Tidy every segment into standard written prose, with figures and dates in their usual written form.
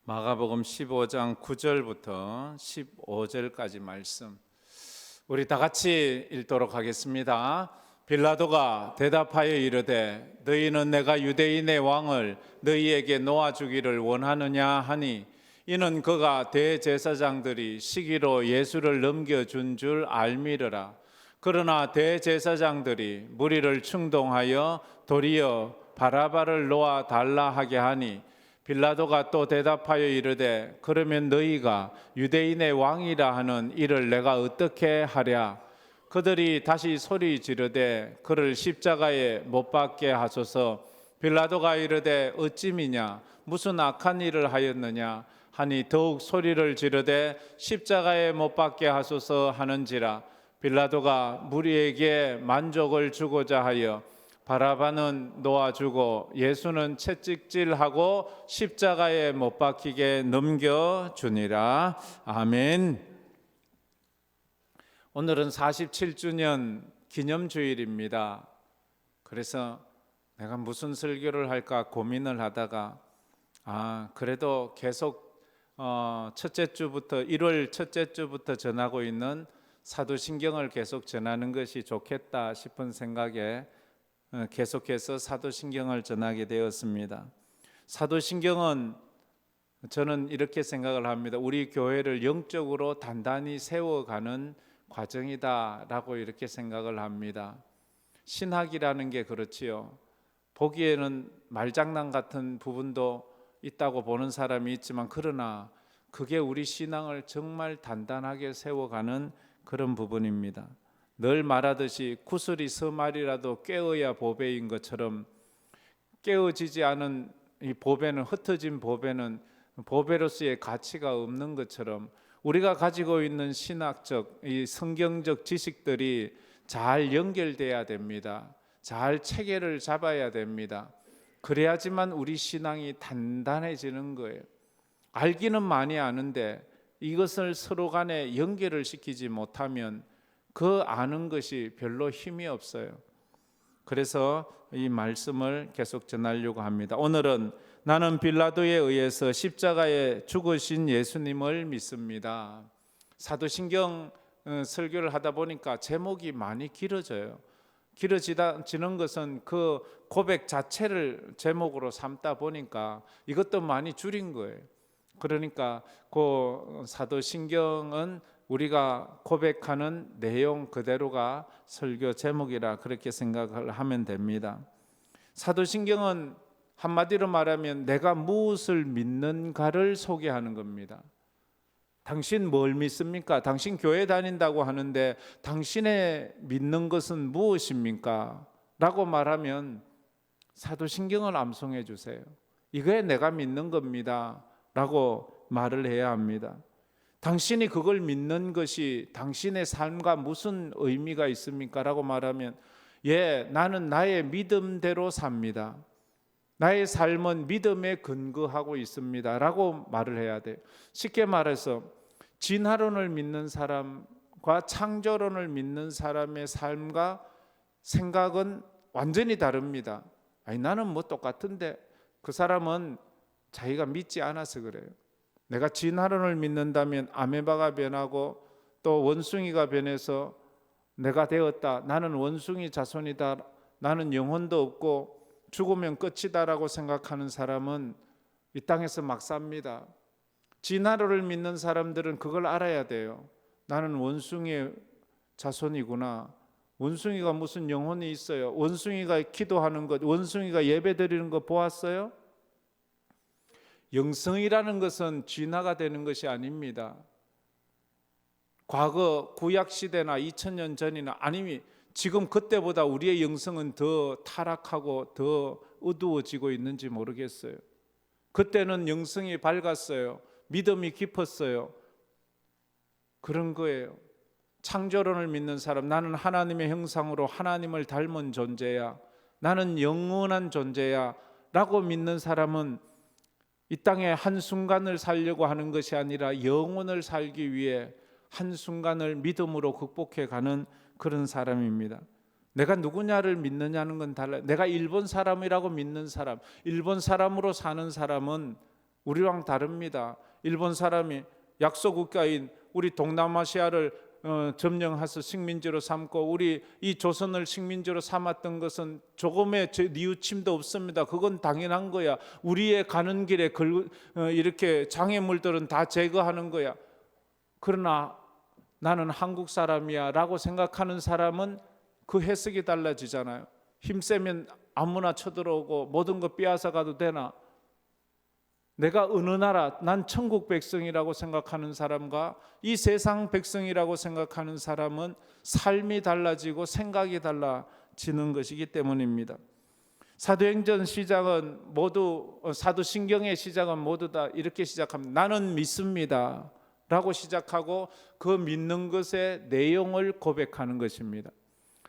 마가복음 15장 9절부터 15절까지 말씀 우리 다 같이 읽도록 하겠습니다. 빌라도가 대답하여 이르되 너희는 내가 유대인의 왕을 너희에게 놓아주기를 원하느냐 하니 이는 그가 대제사장들이 시기로 예수를 넘겨준 줄 알미르라. 그러나 대제사장들이 무리를 충동하여 도리어 바라바를 놓아 달라 하게 하니 빌라도가 또 대답하여 이르되 그러면 너희가 유대인의 왕이라 하는 이를 내가 어떻게 하랴. 그들이 다시 소리 지르되 그를 십자가에 못 박게 하소서. 빌라도가 이르되 어찌미냐 무슨 악한 일을 하였느냐 하니 더욱 소리를 지르되 십자가에 못 박게 하소서 하는지라. 빌라도가 무리에게 만족을 주고자 하여 바라바는 놓아주고 예수는 채찍질하고 십자가에 못 박히게 넘겨주니라. 아멘. 오늘은 47주년 기념주일입니다. 그래서 내가 무슨 설교를 할까 고민을 하다가 그래도 계속 첫째 주부터 1월 첫째 주부터 전하고 있는 사도신경을 계속 전하는 것이 좋겠다 싶은 생각에 계속해서 사도신경을 전하게 되었습니다. 사도신경은 저는 이렇게 생각을 합니다. 우리 교회를 영적으로 단단히 세워가는 과정이다라고 이렇게 생각을 합니다. 신학이라는 게 그렇지요. 보기에는 말장난 같은 부분도 있다고 보는 사람이 있지만 그러나 그게 우리 신앙을 정말 단단하게 세워가는 그런 부분입니다. 늘 말하듯이 구슬이 서말이라도 깨어야 보배인 것처럼 깨어지지 않은 이 보배는 흩어진 보배는 보배로서의 가치가 없는 것처럼 우리가 가지고 있는 신학적 이 성경적 지식들이 잘 연결돼야 됩니다. 잘 체계를 잡아야 됩니다. 그래야지만 우리 신앙이 단단해지는 거예요. 알기는 많이 아는데 이것을 서로 간에 연결을 시키지 못하면 그 아는 것이 별로 힘이 없어요. 그래서 이 말씀을 계속 전하려고 합니다. 오늘은 나는 빌라도에 의해서 십자가에 죽으신 예수님을 믿습니다. 사도신경 설교를 하다 보니까 제목이 많이 길어져요. 길어지는 것은 그 고백 자체를 제목으로 삼다 보니까 이것도 많이 줄인 거예요. 그러니까 그 사도신경은 우리가 고백하는 내용 그대로가 설교 제목이라 그렇게 생각을 하면 됩니다. 사도신경은 한마디로 말하면 내가 무엇을 믿는가를 소개하는 겁니다. 당신 뭘 믿습니까? 당신 교회 다닌다고 하는데 당신의 믿는 것은 무엇입니까? 라고 말하면 사도신경을 암송해 주세요. 이거에 내가 믿는 겁니다 라고 말을 해야 합니다. 당신이 그걸 믿는 것이 당신의 삶과 무슨 의미가 있습니까? 라고 말하면 나는 나의 믿음대로 삽니다. 나의 삶은 믿음에 근거하고 있습니다 라고 말을 해야 돼요. 쉽게 말해서 진화론을 믿는 사람과 창조론을 믿는 사람의 삶과 생각은 완전히 다릅니다. 나는 뭐 똑같은데 그 사람은 자기가 믿지 않아서 그래요. 내가 진화론을 믿는다면 아메바가 변하고 또 원숭이가 변해서 내가 되었다. 나는 원숭이 자손이다. 나는 영혼도 없고 죽으면 끝이다라고 생각하는 사람은 이 땅에서 막 삽니다. 진화론을 믿는 사람들은 그걸 알아야 돼요. 나는 원숭이의 자손이구나. 원숭이가 무슨 영혼이 있어요? 원숭이가 기도하는 것, 원숭이가 예배 드리는 거 보았어요? 영성이라는 것은 진화가 되는 것이 아닙니다. 과거 구약시대나 2000년 전이나 아니면 지금 그때보다 우리의 영성은 더 타락하고 더 어두워지고 있는지 모르겠어요. 그때는 영성이 밝았어요. 믿음이 깊었어요. 그런 거예요. 창조론을 믿는 사람, 나는 하나님의 형상으로 하나님을 닮은 존재야. 나는 영원한 존재야 라고 믿는 사람은 이 땅에 한순간을 살려고 하는 것이 아니라 영원을 살기 위해 한순간을 믿음으로 극복해 가는 그런 사람입니다. 내가 누구냐를 믿느냐는 건 달라요. 내가 일본 사람이라고 믿는 사람, 일본 사람으로 사는 사람은 우리랑 다릅니다. 일본 사람이 약소 국가인 우리 동남아시아를 점령해서 식민지로 삼고 우리 이 조선을 식민지로 삼았던 것은 조금의 뉘우침도 없습니다. 그건 당연한 거야. 우리의 가는 길에 이렇게 장애물들은 다 제거하는 거야. 그러나 나는 한국 사람이야 라고 생각하는 사람은 그 해석이 달라지잖아요. 힘세면 아무나 쳐들어오고 모든 거 빼앗아 가도 되나? 내가 어느 나라, 난 천국 백성이라고 생각하는 사람과 이 세상 백성이라고 생각하는 사람은 삶이 달라지고 생각이 달라지는 것이기 때문입니다. 사도행전 시작은 모두, 사도신경의 시작은 모두 다 이렇게 시작합니다. 나는 믿습니다 라고 시작하고 그 믿는 것의 내용을 고백하는 것입니다.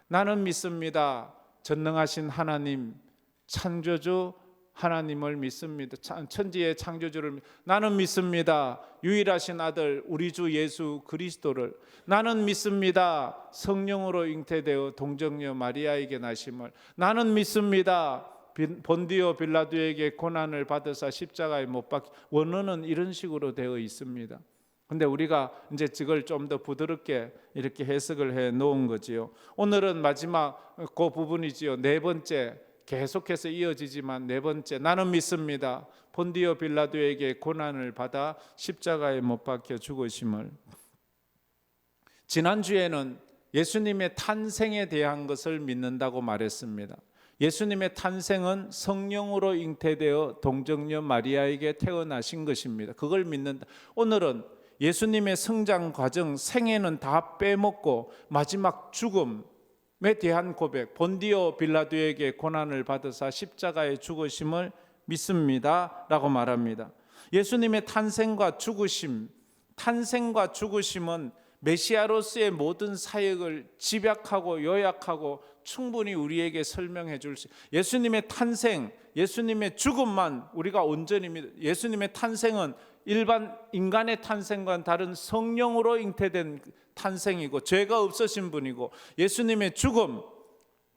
나는 믿습니다. 전능하신 하나님, 창조주 하나님을 믿습니다. 천지의 창조주를 나는 믿습니다. 유일하신 아들 우리 주 예수 그리스도를 나는 믿습니다. 성령으로 잉태되어 동정녀 마리아에게 나심을 나는 믿습니다. 본디오 빌라도에게 고난을 받으사 십자가에 못 박혀 원어는 이런 식으로 되어 있습니다. 근데 우리가 이제 이걸 좀 더 부드럽게 이렇게 해석을 해 놓은 거지요. 오늘은 마지막 그 부분이지요. 네 번째 계속해서 이어지지만 네 번째 나는 믿습니다. 본디오 빌라도에게 고난을 받아 십자가에 못 박혀 죽으심을. 지난주에는 예수님의 탄생에 대한 것을 믿는다고 말했습니다. 예수님의 탄생은 성령으로 잉태되어 동정녀 마리아에게 태어나신 것입니다. 그걸 믿는다. 오늘은 예수님의 성장 과정, 생애는 다 빼먹고 마지막 죽음에 대한 고백, 본디오 빌라도에게 고난을 받으사 십자가에 죽으심을 믿습니다 라고 말합니다. 예수님의 탄생과 죽으심은 메시아로서의 모든 사역을 집약하고 요약하고 충분히 우리에게 설명해 줄 수. 예수님의 탄생, 예수님의 죽음만 우리가 온전히 예수님의 탄생은 일반 인간의 탄생과는 다른 성령으로 잉태된 탄생이고 죄가 없으신 분이고, 예수님의 죽음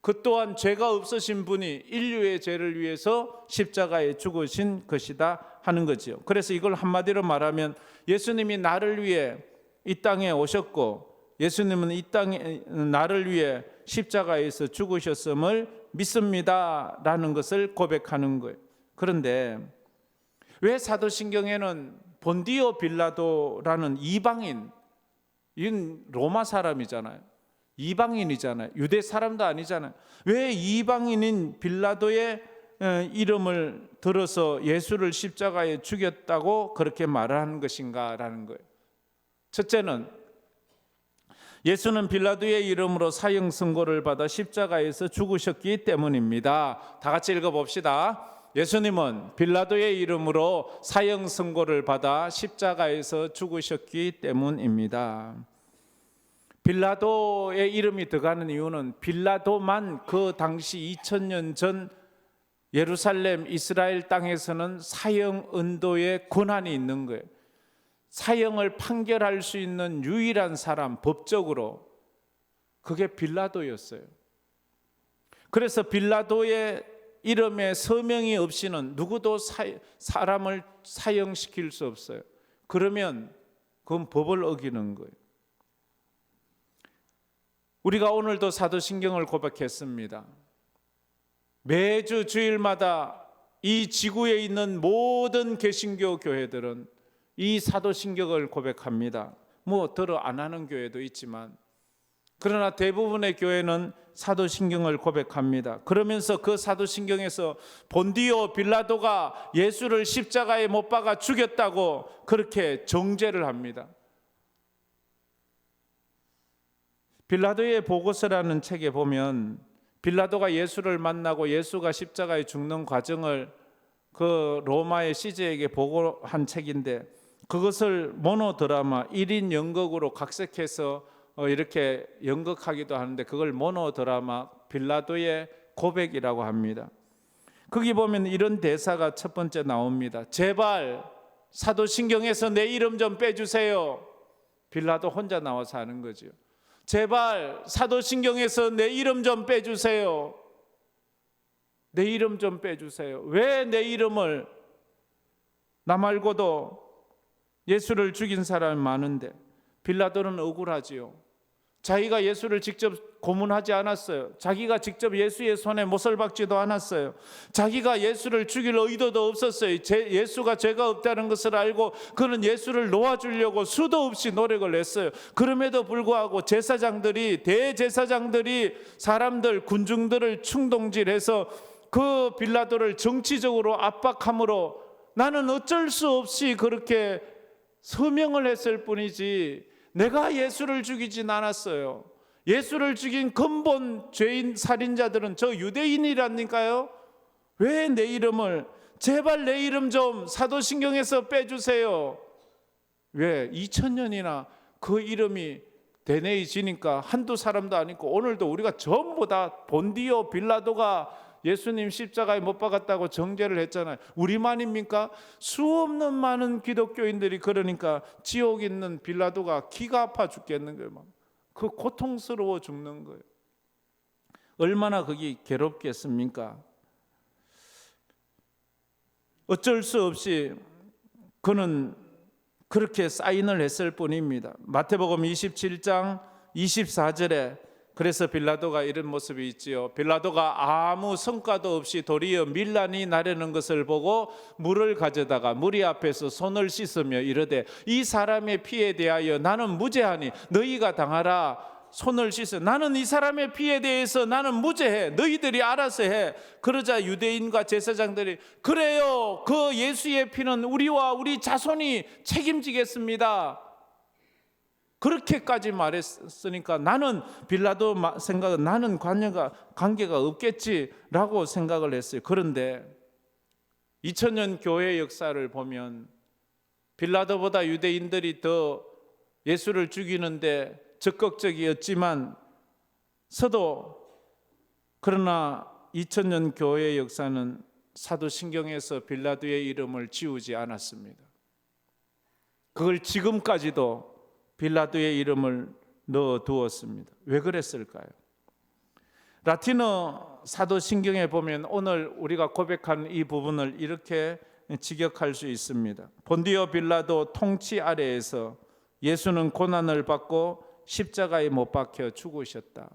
그 또한 죄가 없으신 분이 인류의 죄를 위해서 십자가에 죽으신 것이다 하는 거지요. 그래서 이걸 한마디로 말하면 예수님이 나를 위해 이 땅에 오셨고 예수님은 이 땅에 나를 위해 십자가에서 죽으셨음을 믿습니다 라는 것을 고백하는 거예요. 그런데 왜 사도신경에는 본디오 빌라도라는 이방인, 이건 로마 사람이잖아요. 이방인이잖아요. 유대 사람도 아니잖아요. 왜 이방인인 빌라도의 이름을 들어서 예수를 십자가에 죽였다고 그렇게 말을 하는 것인가라는 거예요. 첫째는 예수는 빌라도의 이름으로 사형 선고를 받아 십자가에서 죽으셨기 때문입니다. 다 같이 읽어봅시다. 예수님은 빌라도의 이름으로 사형 선고를 받아 십자가에서 죽으셨기 때문입니다. 빌라도의 이름이 들어가는 이유는 빌라도만 그 당시 2000년 전 예루살렘 이스라엘 땅에서는 사형 은도의 권한이 있는 거예요. 사형을 판결할 수 있는 유일한 사람, 법적으로 그게 빌라도였어요. 그래서 빌라도의 이름에 서명이 없이는 누구도 사람을 사형시킬 수 없어요. 그러면 그건 법을 어기는 거예요. 우리가 오늘도 사도신경을 고백했습니다. 매주 주일마다 이 지구에 있는 모든 개신교 교회들은 이 사도신경을 고백합니다. 뭐 들어 안 하는 교회도 있지만, 그러나 대부분의 교회는 사도신경을 고백합니다. 그러면서 그 사도신경에서 본디오 빌라도가 예수를 십자가에 못 박아 죽였다고 그렇게 정죄를 합니다. 빌라도의 보고서라는 책에 보면 빌라도가 예수를 만나고 예수가 십자가에 죽는 과정을 그 로마의 시제에게 보고한 책인데, 그것을 모노드라마 1인 연극으로 각색해서 이렇게 연극하기도 하는데 그걸 모노드라마 빌라도의 고백이라고 합니다. 거기 보면 이런 대사가 첫 번째 나옵니다. 제발 사도신경에서 내 이름 좀 빼주세요. 빌라도 혼자 나와서 하는 거죠. 제발 사도신경에서 내 이름 좀 빼주세요. 내 이름 좀 빼주세요. 왜 내 이름을 나 말고도 예수를 죽인 사람이 많은데 빌라도는 억울하지요. 자기가 예수를 직접 고문하지 않았어요. 자기가 직접 예수의 손에 못을 박지도 않았어요. 자기가 예수를 죽일 의도도 없었어요. 예수가 죄가 없다는 것을 알고 그는 예수를 놓아주려고 수도 없이 노력을 했어요. 그럼에도 불구하고 대제사장들이 사람들, 군중들을 충동질해서 그 빌라도를 정치적으로 압박함으로 나는 어쩔 수 없이 그렇게 서명을 했을 뿐이지 내가 예수를 죽이진 않았어요. 예수를 죽인 근본 죄인 살인자들은 저 유대인이라니까요. 왜 내 이름을, 제발 내 이름 좀 사도신경에서 빼주세요. 왜 2000년이나 그 이름이 대내해지니까 한두 사람도 아니고 오늘도 우리가 전부 다 본디오 빌라도가 예수님 십자가에 못 박았다고 정죄를 했잖아요. 우리만입니까? 수없는 많은 기독교인들이 그러니까 지옥 있는 빌라도가 기가 아파 죽겠는 거예요. 그 고통스러워 죽는 거예요. 얼마나 그게 괴롭겠습니까? 어쩔 수 없이 그는 그렇게 사인을 했을 뿐입니다. 마태복음 27장 24절에 그래서 빌라도가 이런 모습이 있지요. 빌라도가 아무 성과도 없이 도리어 밀란이 나려는 것을 보고 물을 가져다가 무리 앞에서 손을 씻으며 이르되 이 사람의 피에 대하여 나는 무죄하니 너희가 당하라. 손을 씻어. 나는 이 사람의 피에 대해서 나는 무죄해. 너희들이 알아서 해. 그러자 유대인과 제사장들이 그래요. 그 예수의 피는 우리와 우리 자손이 책임지겠습니다. 그렇게까지 말했으니까 나는 빌라도 생각은 나는 관계가 없겠지라고 생각을 했어요. 그런데 2000년 교회 역사를 보면 빌라도보다 유대인들이 더 예수를 죽이는데 적극적이었지만 그러나 2000년 교회의 역사는 사도신경에서 빌라도의 이름을 지우지 않았습니다. 그걸 지금까지도 빌라도의 이름을 넣어두었습니다. 왜 그랬을까요? 라틴어 사도신경에 보면 오늘 우리가 고백한 이 부분을 이렇게 직역할 수 있습니다. 본디오 빌라도 통치 아래에서 예수는 고난을 받고 십자가에 못 박혀 죽으셨다.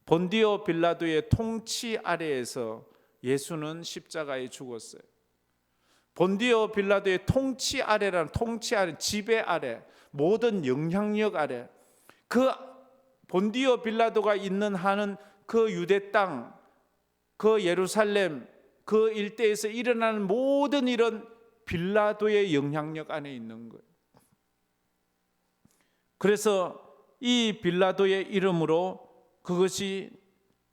본디오 빌라도의 통치 아래에서 예수는 십자가에 죽었어요. 본디오 빌라도의 통치 아래, 지배 아래, 모든 영향력 아래, 그 본디오 빌라도가 있는 한은 그 유대 땅, 그 예루살렘, 그 일대에서 일어나는 모든 이런 빌라도의 영향력 안에 있는 거예요. 그래서 이 빌라도의 이름으로 그것이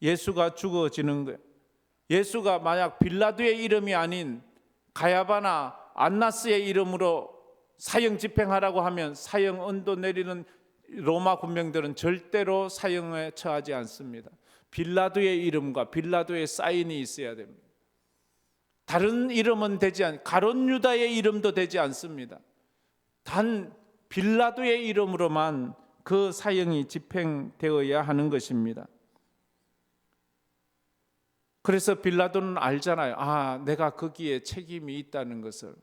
예수가 죽어지는 거예요. 예수가 만약 빌라도의 이름이 아닌 가야바나 안나스의 이름으로 사형 집행하라고 하면 사형 언도 내리는 로마 군병들은 절대로 사형에 처하지 않습니다. 빌라도의 이름과 빌라도의 사인이 있어야 됩니다. 다른 이름은 되지 가룟 유다의 이름도 되지 않습니다. 단 빌라도의 이름으로만 그 사형이 집행되어야 하는 것입니다. 그래서 빌라도는 알잖아요. 내가 거기에 책임이 있다는 것을.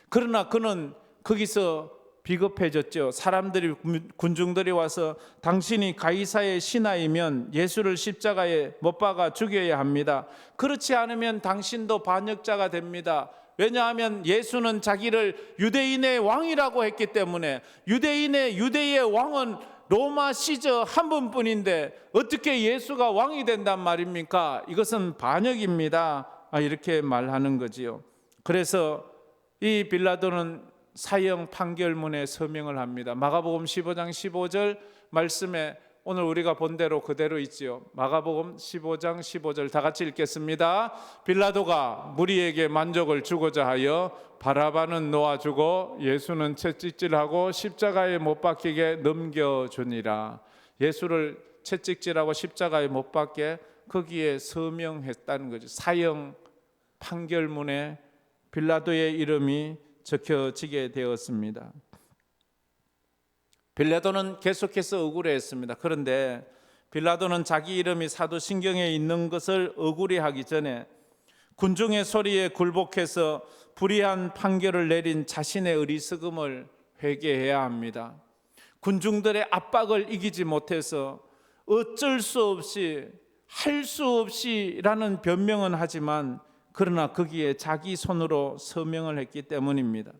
그러나 그는 거기서 비겁해졌죠. 사람들이, 군중들이 와서 당신이 가이사의 신하이면 예수를 십자가에 못 박아 죽여야 합니다. 그렇지 않으면 당신도 반역자가 됩니다. 왜냐하면 예수는 자기를 유대인의 왕이라고 했기 때문에 유대의 왕은 로마 시저 한 분뿐인데 어떻게 예수가 왕이 된단 말입니까? 이것은 반역입니다. 이렇게 말하는 거지요. 그래서 이 빌라도는 사형 판결문에 서명을 합니다. 마가복음 15장 15절 말씀에 오늘 우리가 본 대로 그대로 있지요. 마가복음 15장 15절 다 같이 읽겠습니다. 빌라도가 무리에게 만족을 주고자 하여 바라바는 놓아주고 예수는 채찍질하고 십자가에 못 박히게 넘겨주니라. 예수를 채찍질하고 십자가에 못 박게 거기에 서명했다는 거죠. 사형 판결문에 빌라도의 이름이 적혀지게 되었습니다. 빌라도는 계속해서 억울해했습니다. 그런데 빌라도는 자기 이름이 사도신경에 있는 것을 억울해하기 전에 군중의 소리에 굴복해서 불의한 판결을 내린 자신의 어리석음을 회개해야 합니다. 군중들의 압박을 이기지 못해서 어쩔 수 없이 할 수 없이라는 변명은 하지만 그러나 거기에 자기 손으로 서명을 했기 때문입니다.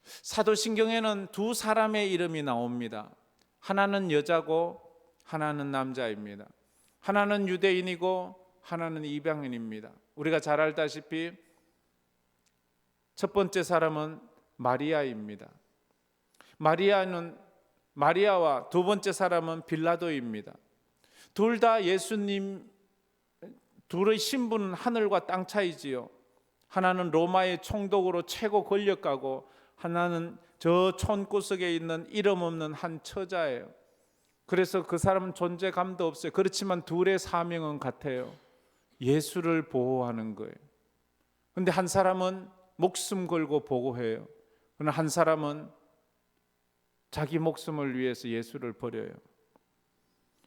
사도신경에는 두 사람의 이름이 나옵니다. 하나는 여자고 하나는 남자입니다. 하나는 유대인이고 하나는 이방인입니다. 우리가 잘 알다시피 첫 번째 사람은 마리아입니다. 마리아와 두 번째 사람은 빌라도입니다. 둘 다 예수님, 둘의 신분은 하늘과 땅 차이지요. 하나는 로마의 총독으로 최고 권력가고 하나는 저 촌구석에 있는 이름 없는 한 처자예요. 그래서 그 사람은 존재감도 없어요. 그렇지만 둘의 사명은 같아요. 예수를 보호하는 거예요. 근데 한 사람은 목숨 걸고 보호해요. 그러나 한 사람은 자기 목숨을 위해서 예수를 버려요.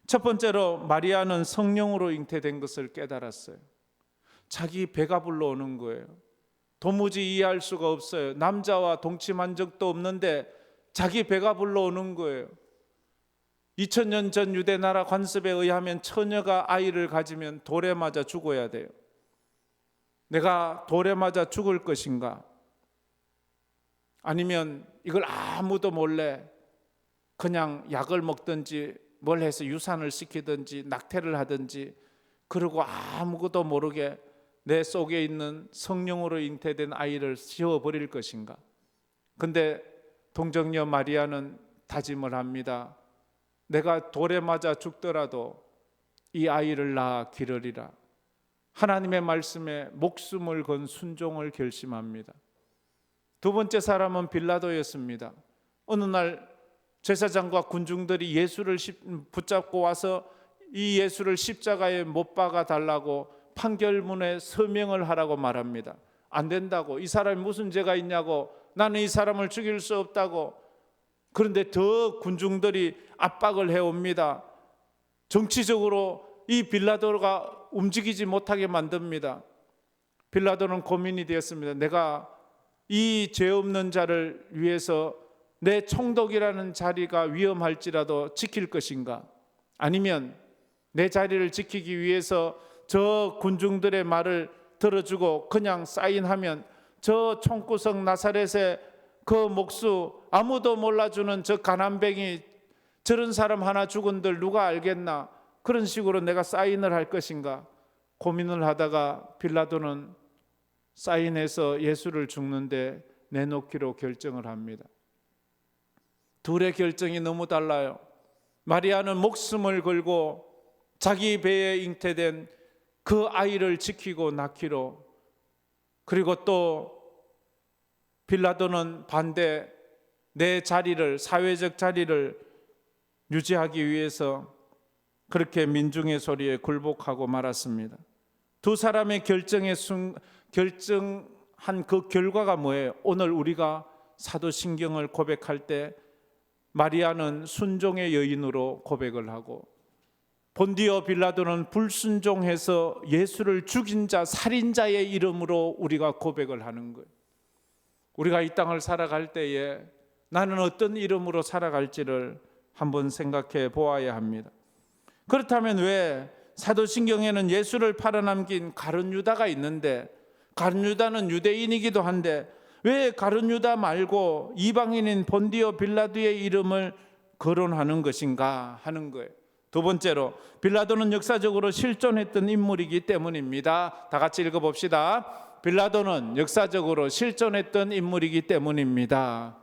첫 번째로 마리아는 성령으로 잉태된 것을 깨달았어요. 자기 배가 불러오는 거예요. 도무지 이해할 수가 없어요. 남자와 동침한 적도 없는데 자기 배가 불러오는 거예요. 2000년 전 유대 나라 관습에 의하면 처녀가 아이를 가지면 돌에 맞아 죽어야 돼요. 내가 돌에 맞아 죽을 것인가? 아니면 이걸 아무도 몰래 그냥 약을 먹든지 뭘 해서 유산을 시키든지 낙태를 하든지 그러고 아무것도 모르게 내 속에 있는 성령으로 잉태된 아이를 씌워버릴 것인가? 근데 동정녀 마리아는 다짐을 합니다. 내가 돌에 맞아 죽더라도 이 아이를 낳아 기르리라. 하나님의 말씀에 목숨을 건 순종을 결심합니다. 두 번째 사람은 빌라도였습니다. 어느 날 제사장과 군중들이 예수를 붙잡고 와서 이 예수를 십자가에 못 박아 달라고 판결문에 서명을 하라고 말합니다. 안 된다고. 이 사람이 무슨 죄가 있냐고. 나는 이 사람을 죽일 수 없다고. 그런데 더 군중들이 압박을 해옵니다. 정치적으로 이 빌라도가 움직이지 못하게 만듭니다. 빌라도는 고민이 되었습니다. 내가 이 죄 없는 자를 위해서 내 총독이라는 자리가 위험할지라도 지킬 것인가? 아니면 내 자리를 지키기 위해서 저 군중들의 말을 들어주고 그냥 사인하면 저 총구석 나사렛의 그 목수 아무도 몰라주는 저 가난뱅이 저런 사람 하나 죽은들 누가 알겠나? 그런 식으로 내가 사인을 할 것인가? 고민을 하다가 빌라도는 사인해서 예수를 죽는데 내놓기로 결정을 합니다. 둘의 결정이 너무 달라요. 마리아는 목숨을 걸고 자기 배에 잉태된 그 아이를 지키고 낳기로, 그리고 또 빌라도는 반대, 내 자리를, 사회적 자리를 유지하기 위해서 그렇게 민중의 소리에 굴복하고 말았습니다. 두 사람의 결정한 그 결과가 뭐예요? 오늘 우리가 사도신경을 고백할 때 마리아는 순종의 여인으로 고백을 하고 본디오 빌라도는 불순종해서 예수를 죽인 자, 살인자의 이름으로 우리가 고백을 하는 거예요. 우리가 이 땅을 살아갈 때에 나는 어떤 이름으로 살아갈지를 한번 생각해 보아야 합니다. 그렇다면 왜 사도신경에는 예수를 팔아넘긴 가룟 유다가 있는데, 가룟 유다는 유대인이기도 한데 왜 가룟 유다 말고 이방인인 본디오 빌라도의 이름을 거론하는 것인가 하는 거예요. 두 번째로, 빌라도는 역사적으로 실존했던 인물이기 때문입니다. 다 같이 읽어봅시다. 빌라도는 역사적으로 실존했던 인물이기 때문입니다.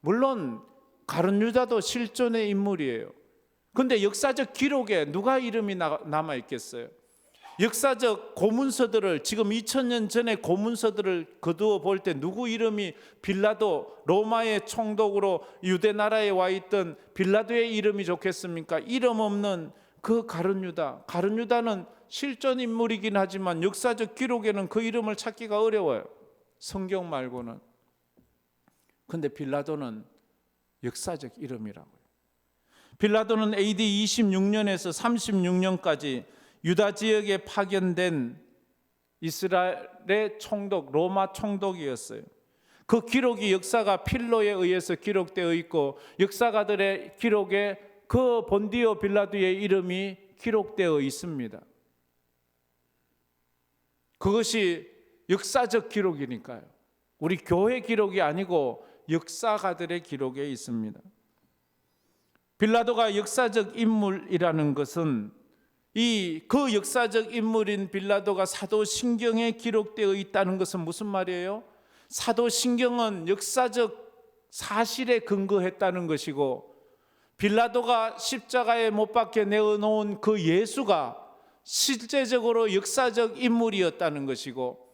물론 가룟 유다도 실존의 인물이에요. 그런데 역사적 기록에 누가 이름이 남아 있겠어요? 역사적 고문서들을, 지금 2000년 전의 고문서들을 거두어 볼 때 누구 이름이 빌라도, 로마의 총독으로 유대 나라에 와 있던 빌라도의 이름이 좋겠습니까? 이름 없는 그 가룟 유다. 가룟 유다는 실존 인물이긴 하지만 역사적 기록에는 그 이름을 찾기가 어려워요. 성경 말고는. 근데 빌라도는 역사적 이름이라고요. 빌라도는 AD 26년에서 36년까지 유다 지역에 파견된 이스라엘의 총독, 로마 총독이었어요. 그 기록이 역사가 필로에 의해서 기록되어 있고 역사가들의 기록에 그 본디오 빌라도의 이름이 기록되어 있습니다. 그것이 역사적 기록이니까요. 우리 교회 기록이 아니고 역사가들의 기록에 있습니다. 빌라도가 역사적 인물이라는 것은 그 역사적 인물인 빌라도가 사도신경에 기록되어 있다는 것은 무슨 말이에요? 사도신경은 역사적 사실에 근거했다는 것이고 빌라도가 십자가에 못 박혀 내어놓은 그 예수가 실제적으로 역사적 인물이었다는 것이고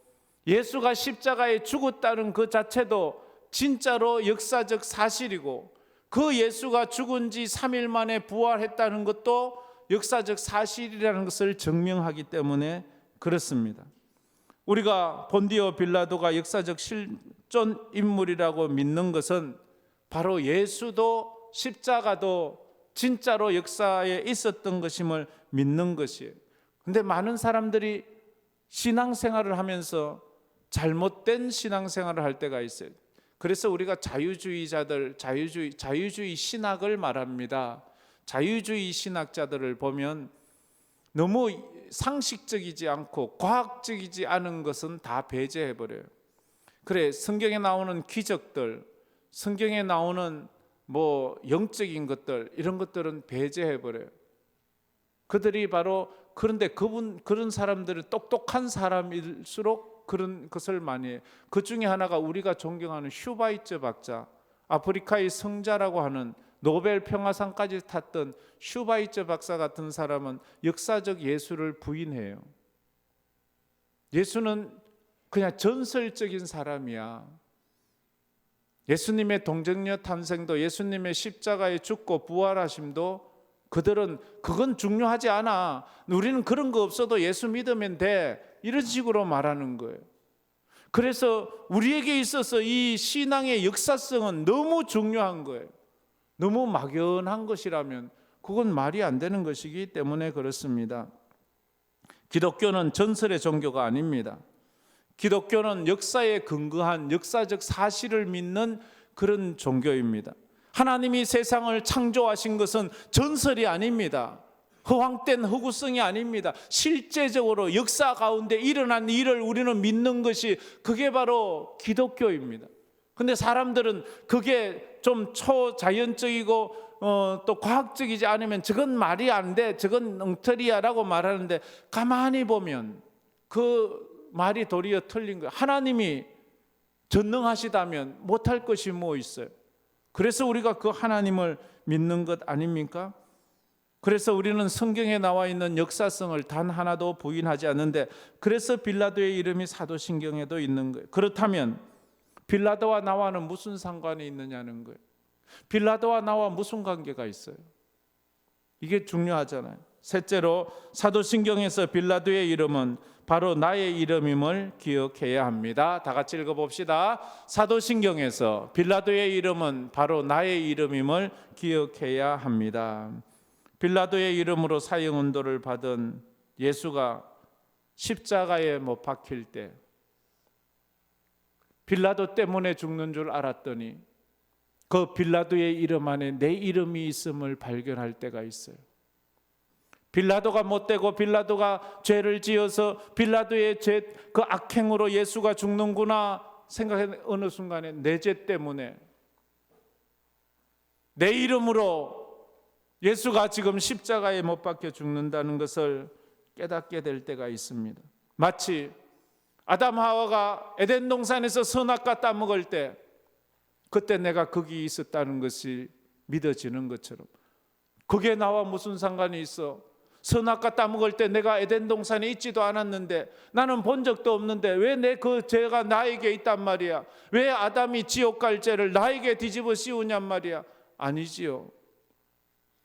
예수가 십자가에 죽었다는 그 자체도 진짜로 역사적 사실이고 그 예수가 죽은 지 3일 만에 부활했다는 것도 역사적 사실이라는 것을 증명하기 때문에 그렇습니다. 우리가 본디오 빌라도가 역사적 실존 인물이라고 믿는 것은 바로 예수도 십자가도 진짜로 역사에 있었던 것임을 믿는 것이에요. 그런데 많은 사람들이 신앙생활을 하면서 잘못된 신앙생활을 할 때가 있어요. 그래서 우리가 자유주의자들, 자유주의 신학을 말합니다. 자유주의 신학자들을 보면 너무 상식적이지 않고 과학적이지 않은 것은 다 배제해버려요. 그래, 성경에 나오는 기적들, 성경에 나오는 영적인 것들, 이런 것들은 배제해버려요. 그들이 바로 그런데 그런 사람들은 똑똑한 사람일수록 그런 것을 많이 해요. 그 중에 하나가 우리가 존경하는 슈바이처 박사, 아프리카의 성자라고 하는 노벨 평화상까지 탔던 슈바이처 박사 같은 사람은 역사적 예수를 부인해요. 예수는 그냥 전설적인 사람이야. 예수님의 동정녀 탄생도, 예수님의 십자가에 죽고 부활하심도 그들은 그건 중요하지 않아. 우리는 그런 거 없어도 예수 믿으면 돼. 이런 식으로 말하는 거예요. 그래서 우리에게 있어서 이 신앙의 역사성은 너무 중요한 거예요. 너무 막연한 것이라면 그건 말이 안 되는 것이기 때문에 그렇습니다. 기독교는 전설의 종교가 아닙니다. 기독교는 역사에 근거한 역사적 사실을 믿는 그런 종교입니다. 하나님이 세상을 창조하신 것은 전설이 아닙니다. 허황된 허구성이 아닙니다. 실제적으로 역사 가운데 일어난 일을 우리는 믿는 것이 그게 바로 기독교입니다. 근데 사람들은 그게 좀 초자연적이고 또 과학적이지 않으면 저건 말이 안 돼, 저건 엉터리야 라고 말하는데 가만히 보면 그 말이 도리어 틀린 거예요. 하나님이 전능하시다면 못할 것이 뭐 있어요? 그래서 우리가 그 하나님을 믿는 것 아닙니까? 그래서 우리는 성경에 나와 있는 역사성을 단 하나도 부인하지 않는데 그래서 빌라도의 이름이 사도신경에도 있는 거예요. 그렇다면 빌라도와 나와는 무슨 상관이 있느냐는 거예요. 빌라도와 나와 무슨 관계가 있어요? 이게 중요하잖아요. 셋째로 사도신경에서 빌라도의 이름은 바로 나의 이름임을 기억해야 합니다. 다 같이 읽어봅시다. 사도신경에서 빌라도의 이름은 바로 나의 이름임을 기억해야 합니다. 빌라도의 이름으로 사형운동을 받은 예수가 십자가에 못 박힐 때 빌라도 때문에 죽는 줄 알았더니 그 빌라도의 이름 안에 내 이름이 있음을 발견할 때가 있어요. 빌라도가 못되고 빌라도가 죄를 지어서 빌라도의 죄, 그 악행으로 예수가 죽는구나 생각했는데 어느 순간에 내 죄 때문에 내 이름으로 예수가 지금 십자가에 못 박혀 죽는다는 것을 깨닫게 될 때가 있습니다. 마치 아담 하와가 에덴 동산에서 선악과 따먹을 때 그때 내가 거기 있었다는 것이 믿어지는 것처럼 그게 나와 무슨 상관이 있어? 선악과 따먹을 때 내가 에덴 동산에 있지도 않았는데 나는 본 적도 없는데 왜 내 그 죄가 나에게 있단 말이야? 왜 아담이 지옥 갈 죄를 나에게 뒤집어 씌우냔 말이야? 아니지요.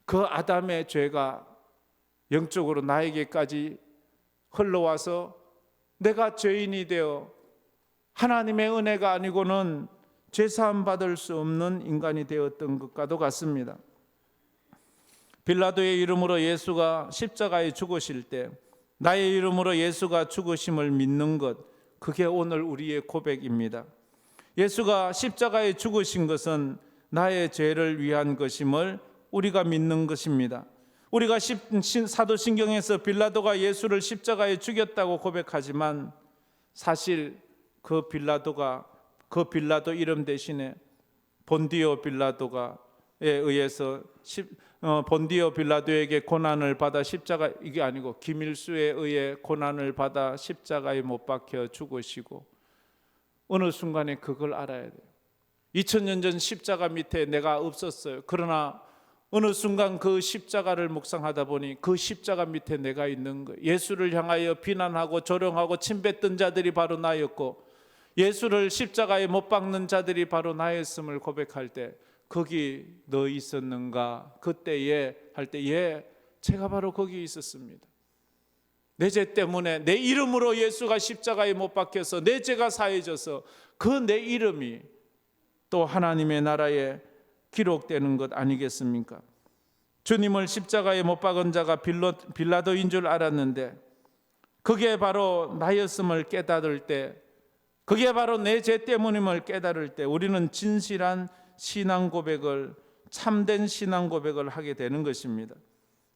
그 아담의 죄가 영적으로 나에게까지 흘러와서 내가 죄인이 되어 하나님의 은혜가 아니고는 죄사함 받을 수 없는 인간이 되었던 것과도 같습니다. 빌라도의 이름으로 예수가 십자가에 죽으실 때 나의 이름으로 예수가 죽으심을 믿는 것, 그게 오늘 우리의 고백입니다. 예수가 십자가에 죽으신 것은 나의 죄를 위한 것임을 우리가 믿는 것입니다. 우리가 사도신경에서 빌라도가 예수를 십자가에 죽였다고 고백하지만 사실 그 빌라도 이름 대신에 본디오 빌라도에 의해서 본디오 빌라도에게 고난을 받아 십자가, 이게 아니고 김일수에 의해 고난을 받아 십자가에 못 박혀 죽으시고, 어느 순간에 그걸 알아야 돼요. 2000년 전 십자가 밑에 내가 없었어요. 그러나 어느 순간 그 십자가를 묵상하다 보니 그 십자가 밑에 내가 있는 거예요. 예수를 향하여 비난하고 조롱하고 침뱉던 자들이 바로 나였고, 예수를 십자가에 못 박는 자들이 바로 나였음을 고백할 때, 거기 너 있었는가? 그때에 할 때, 예, 제가 바로 거기 있었습니다. 내 죄 때문에 내 이름으로 예수가 십자가에 못 박혀서 내 죄가 사해져서 그 내 이름이 또 하나님의 나라에 기록되는 것 아니겠습니까? 주님을 십자가에 못 박은 자가 빌라도인 줄 알았는데, 그게 바로 나였음을 깨달을 때, 그게 바로 내 죄 때문임을 깨달을 때, 우리는 진실한 신앙 고백을, 참된 신앙 고백을 하게 되는 것입니다.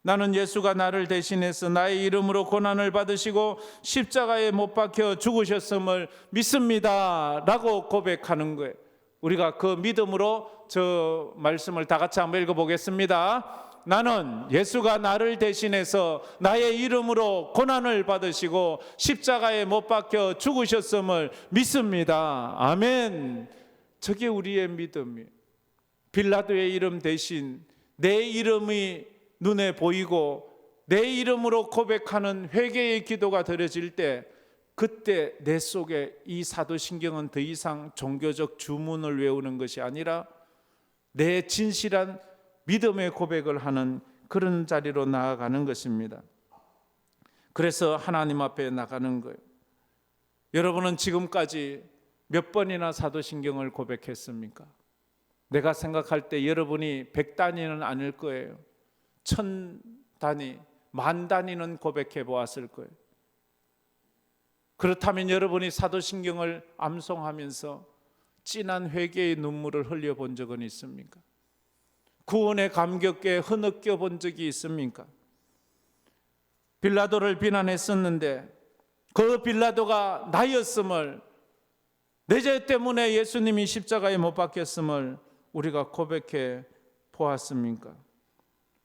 나는 예수가 나를 대신해서 나의 이름으로 고난을 받으시고 십자가에 못 박혀 죽으셨음을 믿습니다 라고 고백하는 거예요. 우리가 그 믿음으로 저 말씀을 다 같이 한번 읽어보겠습니다. 나는 예수가 나를 대신해서 나의 이름으로 고난을 받으시고 십자가에 못 박혀 죽으셨음을 믿습니다. 아멘. 저게 우리의 믿음이에요. 빌라도의 이름 대신 내 이름이 눈에 보이고 내 이름으로 고백하는 회개의 기도가 드려질 때, 그때 내 속에 이 사도신경은 더 이상 종교적 주문을 외우는 것이 아니라 내 진실한 믿음의 고백을 하는 그런 자리로 나아가는 것입니다. 그래서 하나님 앞에 나가는 거예요. 여러분은 지금까지 몇 번이나 사도신경을 고백했습니까? 내가 생각할 때 여러분이 100단위는 아닐 거예요. 1000단위, 10,000단위는 고백해 보았을 거예요. 그렇다면 여러분이 사도신경을 암송하면서 진한 회개의 눈물을 흘려본 적은 있습니까? 구원의 감격에 흐느껴 본 적이 있습니까? 빌라도를 비난했었는데 그 빌라도가 나였음을, 내 죄 때문에 예수님이 십자가에 못 박혔음을 우리가 고백해 보았습니까?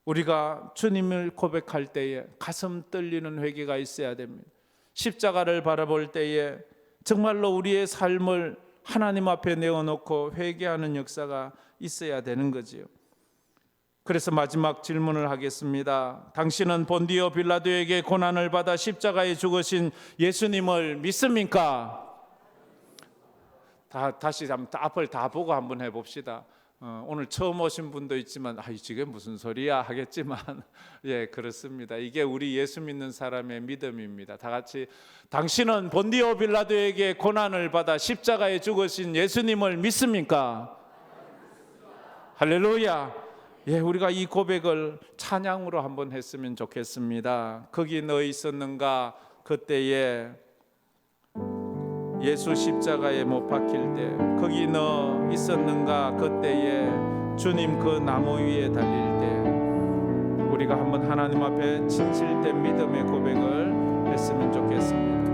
우리가 주님을 고백할 때에 가슴 떨리는 회개가 있어야 됩니다. 십자가를 바라볼 때에 정말로 우리의 삶을 하나님 앞에 내어놓고 회개하는 역사가 있어야 되는 거지요. 그래서 마지막 질문을 하겠습니다. 당신은 본디오 빌라도에게 고난을 받아 십자가에 죽으신 예수님을 믿습니까? 다시 앞을 다 보고 한번 해봅시다. 오늘 처음 오신 분도 있지만 이게 무슨 소리야 하겠지만 예, 그렇습니다. 이게 우리 예수 믿는 사람의 믿음입니다. 다 같이, 당신은 본디오 빌라도에게 고난을 받아 십자가에 죽으신 예수님을 믿습니까? 할렐루야. 예, 우리가 이 고백을 찬양으로 한번 했으면 좋겠습니다. 거기 너 있었는가? 그때에 예수 십자가에 못 박힐 때, 거기 너 있었는가? 그때에 주님 그 나무 위에 달릴 때, 우리가 한번 하나님 앞에 진실된 믿음의 고백을 했으면 좋겠습니다.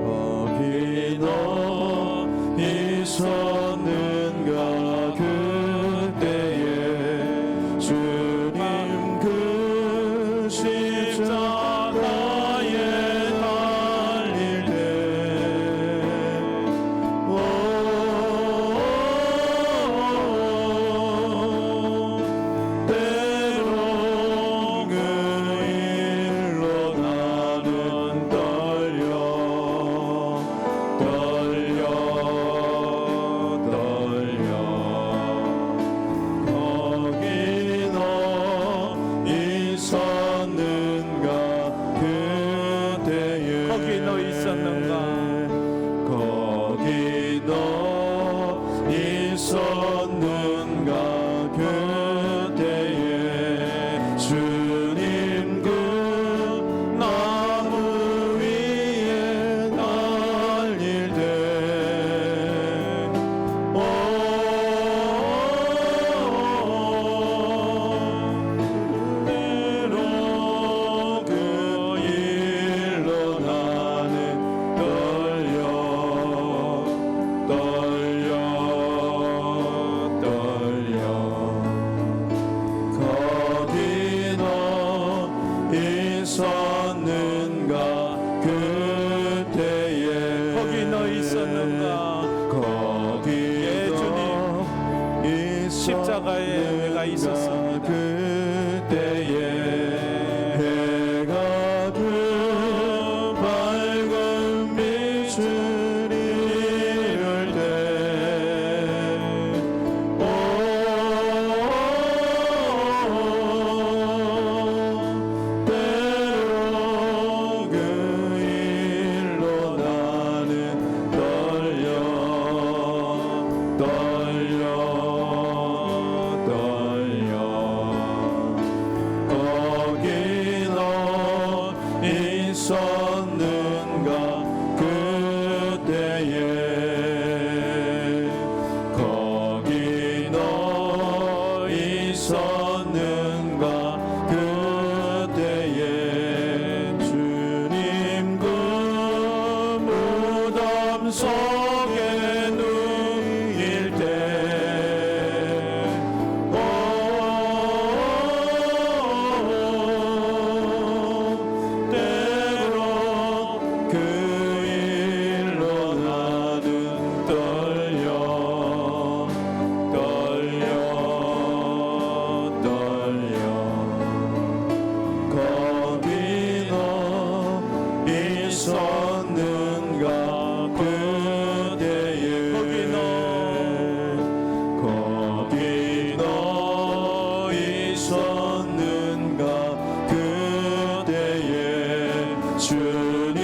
거기 너 있었는가? 그때에 주님 그 십자가에 달릴 때, 때론 그 일로 나는 떨려 떨려 떨려 거기 너 있었는가 그때에 거기 너 있었는가 거기 주님 십자가에 내가 있었습니다. 그때에 해가 그 밝은 빛을 잃을 때 때로 그 일로 나는 떨려 떨려 떨려 거기 너 있었는가 그때에 거기 너 있었는가 그때에 주님 그 무덤 속에 누일 때 때로 그 일로 나는 떨려 떨려 떨려 거기 너 있었는가 그때에 거기 너 있었는가 그때에 주님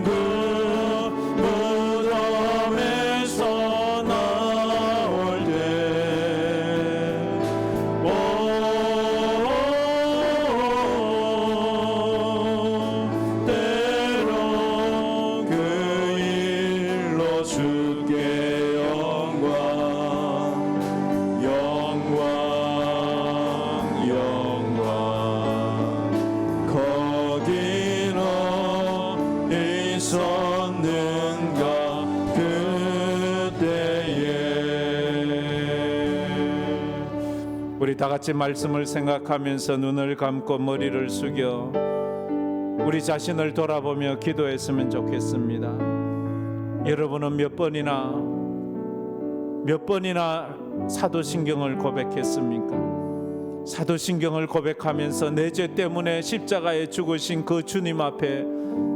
그 무덤에서 나올 때 때로 그 일로 주께 영광 영광 영광 거기 너 있었는가 그때에 우리 다 같이 말씀을 생각하면서 눈을 감고 머리를 숙여 우리 자신을 돌아보며 기도했으면 좋겠습니다. 여러분은 몇 번이나 사도신경을 고백했습니까? 사도신경을 고백하면서 내 죄 때문에 십자가에 죽으신 그 주님 앞에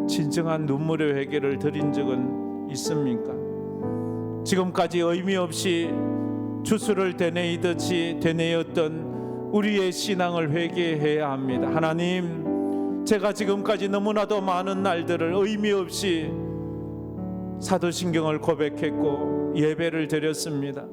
진정한 눈물의 회개를 드린 적은 있습니까? 지금까지 의미 없이 주술을 되뇌이듯이 되뇌었던 우리의 신앙을 회개해야 합니다. 하나님, 제가 지금까지 너무나도 많은 날들을 의미 없이 사도신경을 고백했고 예배를 드렸습니다.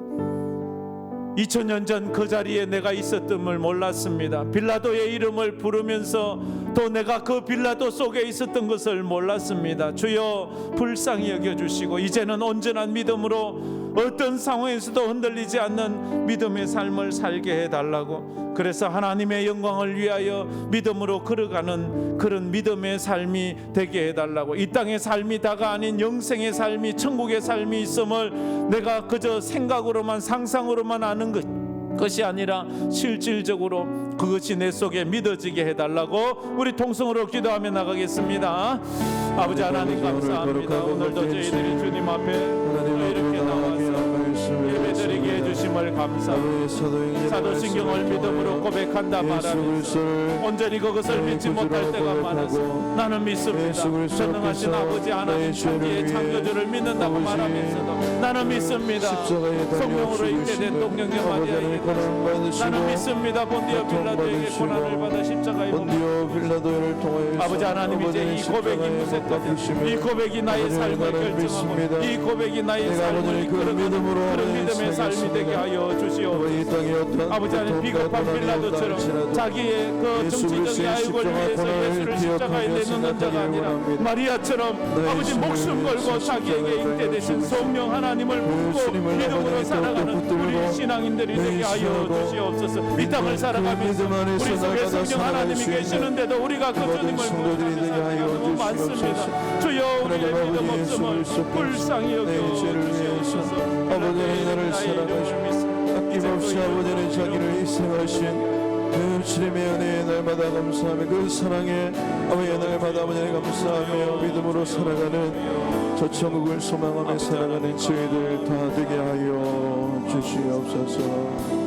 2000년 전 그 자리에 내가 있었음을 몰랐습니다. 빌라도의 이름을 부르면서 또 내가 그 빌라도 속에 있었던 것을 몰랐습니다. 주여 불쌍히 여겨주시고 이제는 온전한 믿음으로 어떤 상황에서도 흔들리지 않는 믿음의 삶을 살게 해달라고, 그래서 하나님의 영광을 위하여 믿음으로 걸어가는 그런 믿음의 삶이 되게 해달라고, 이 땅의 삶이 다가 아닌 영생의 삶이, 천국의 삶이 있음을 내가 그저 생각으로만 상상으로만 아는 것이 아니라 실질적으로 그것이 내 속에 믿어지게 해달라고 우리 통성으로 기도하며 나가겠습니다. 아버지 하나님 감사합니다. 오늘도 저희들이 주님 앞에 이렇게 나와서 예배드리게 해주심을 감사합니다. 사도신경을 믿음으로 고백한다 말하면서 온전히 그것을 믿지 못할 때가 많아서 나는 믿습니다. 전능하신 아버지 하나님 천지의 창조주를 믿는다고 말하면서도 나는 믿습니다. 성령으로 인도된 동령녀 마리아에게 나는 믿습니다. 본디오 빌라도에게 고난을 받아 십자가에 못 아버지 하나님, 이제 이 고백이 무색하듯 이 고백이 나의 삶을 결정하고 이 고백이 나의 삶을 이끌어가는 그런 믿음의 삶이 되게 하여 주시옵소서. 아버지 하나님, 비겁한 빌라도처럼 자기의 그 정치적 야욕을 위해서 예수를 십자가에 내놓는 자가 아니라 마리아처럼 아버지 목숨 걸고 자기에게 잉태되신 성령 하나님을 믿고 믿음으로 살아가는 우리 신앙인들이 되게 하여 주시옵소서. 이 땅을 살아가면서 우리 속에 성령 하나님이 계시는데도 우리가 그 주님을 모르는 사람이 너무 많습니다. 주여, 우리의 믿음 없음을 불쌍히 여겨 주시옵소서. 사랑하시고 아낌없이 아버지는 자기를 희생하신 그 주님의 은혜에 날마다 감사하며 그 사랑에 아버지 날마다 아버지를 감사하며 믿음으로 살아가는 저 천국을 소망하며 살아가는 저희들 다 되게 하여 주시옵소서.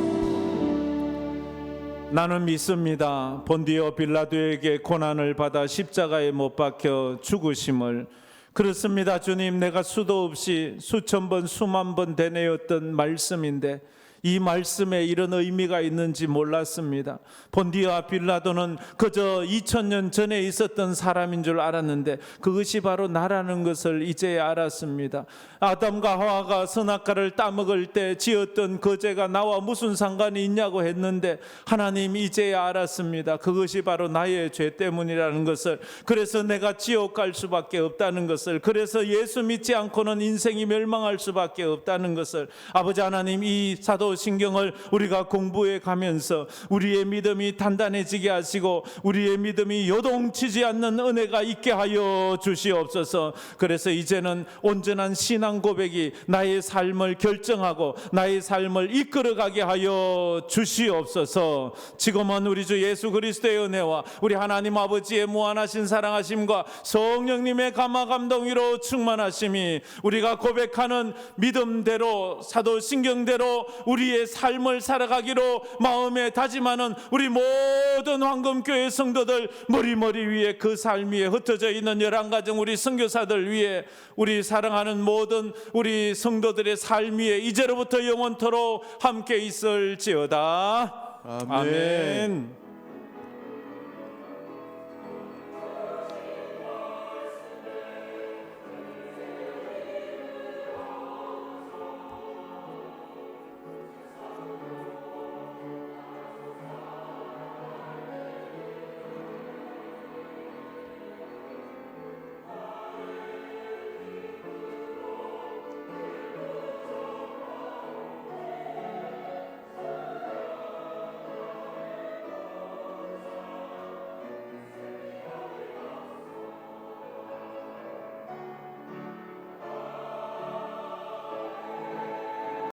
나는 믿습니다. 본디오 빌라도에게 고난을 받아 십자가에 못 박혀 죽으심을. 그렇습니다. 주님, 내가 수도 없이 수천 번 수만 번 되뇌었던 말씀인데 이 말씀에 이런 의미가 있는지 몰랐습니다. 본디오 빌라도는 그저 2000년 전에 있었던 사람인 줄 알았는데 그것이 바로 나라는 것을 이제야 알았습니다. 아담과 하와가 선악과를 따먹을 때 지었던 그 죄가 나와 무슨 상관이 있냐고 했는데 하나님 이제야 알았습니다. 그것이 바로 나의 죄 때문이라는 것을. 그래서 내가 지옥 갈 수밖에 없다는 것을. 그래서 예수 믿지 않고는 인생이 멸망할 수밖에 없다는 것을. 아버지 하나님, 이 사도신경을 우리가 공부해 가면서 우리의 믿음이 단단해지게 하시고 우리의 믿음이 요동치지 않는 은혜가 있게 하여 주시옵소서. 그래서 이제는 온전한 신앙 고백이 나의 삶을 결정하고 나의 삶을 이끌어가게 하여 주시옵소서. 지금은 우리 주 예수 그리스도의 은혜와 우리 하나님 아버지의 무한하신 사랑하심과 성령님의 감화 감동으로 충만하심이 우리가 고백하는 믿음대로 사도신경대로 우리의 삶을 살아가기로 마음에 다짐하는 우리 모든 황금교회 성도들 머리 위에 그 삶 위에 흩어져 있는 11가정 우리 선교사들 위에 우리 사랑하는 모든 우리 성도들의 삶 위에 이제로부터 영원토록 함께 있을지어다. 아멘. 아멘.